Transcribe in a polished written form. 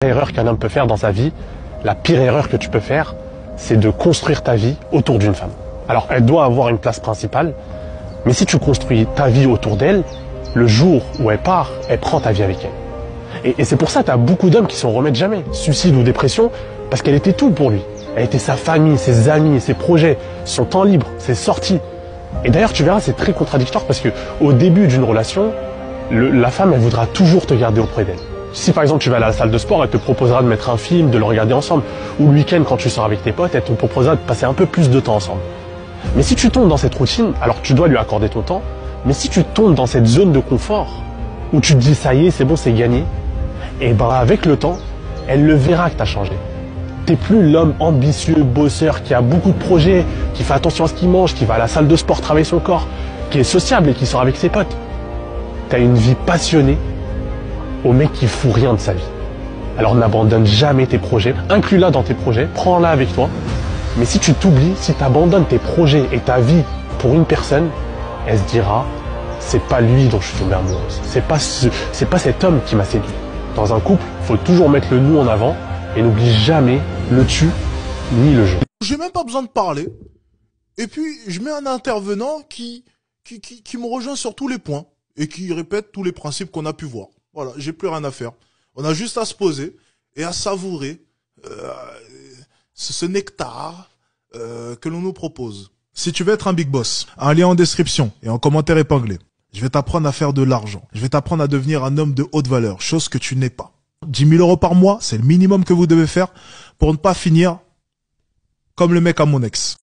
L'erreur qu'un homme peut faire dans sa vie, la pire erreur que tu peux faire, c'est de construire ta vie autour d'une femme. Alors, elle doit avoir une place principale, mais si tu construis ta vie autour d'elle, le jour où elle part, elle prend ta vie avec elle. Et c'est pour ça que tu as beaucoup d'hommes qui s'en remettent jamais, suicide ou dépression, parce qu'elle était tout pour lui. Elle était sa famille, ses amis, ses projets, son temps libre, ses sorties. Et d'ailleurs, tu verras, c'est très contradictoire parce que au début d'une relation, la femme, elle voudra toujours te garder auprès d'elle. Si par exemple tu vas à la salle de sport, elle te proposera de mettre un film, de le regarder ensemble. Ou le week-end, quand tu sors avec tes potes, elle te proposera de passer un peu plus de temps ensemble. Mais si tu tombes dans cette routine, alors tu dois lui accorder ton temps, mais si tu tombes dans cette zone de confort, où tu te dis ça y est, c'est bon, c'est gagné, et ben avec le temps, elle le verra que tu as changé. T'es plus l'homme ambitieux, bosseur, qui a beaucoup de projets, qui fait attention à ce qu'il mange, qui va à la salle de sport travailler son corps, qui est sociable et qui sort avec ses potes. T'as une vie passionnée au mec qui fout rien de sa vie. Alors n'abandonne jamais tes projets, inclus-la dans tes projets, prends-la avec toi. Mais si tu t'oublies, si tu abandonnes tes projets et ta vie pour une personne, elle se dira, c'est pas lui dont je suis tombée amoureuse, c'est pas cet homme qui m'a séduit. Dans un couple, il faut toujours mettre le nous en avant et n'oublie jamais le tu ni le je. J'ai même pas besoin de parler. Et puis, je mets un intervenant qui me rejoint sur tous les points et qui répète tous les principes qu'on a pu voir. Voilà, j'ai plus rien à faire. On a juste à se poser et à savourer ce nectar que l'on nous propose. Si tu veux être un big boss, un lien en description et en commentaire épinglé. Je vais t'apprendre à faire de l'argent. Je vais t'apprendre à devenir un homme de haute valeur, chose que tu n'es pas. 10 000 euros par mois, c'est le minimum que vous devez faire pour ne pas finir comme le mec à mon ex.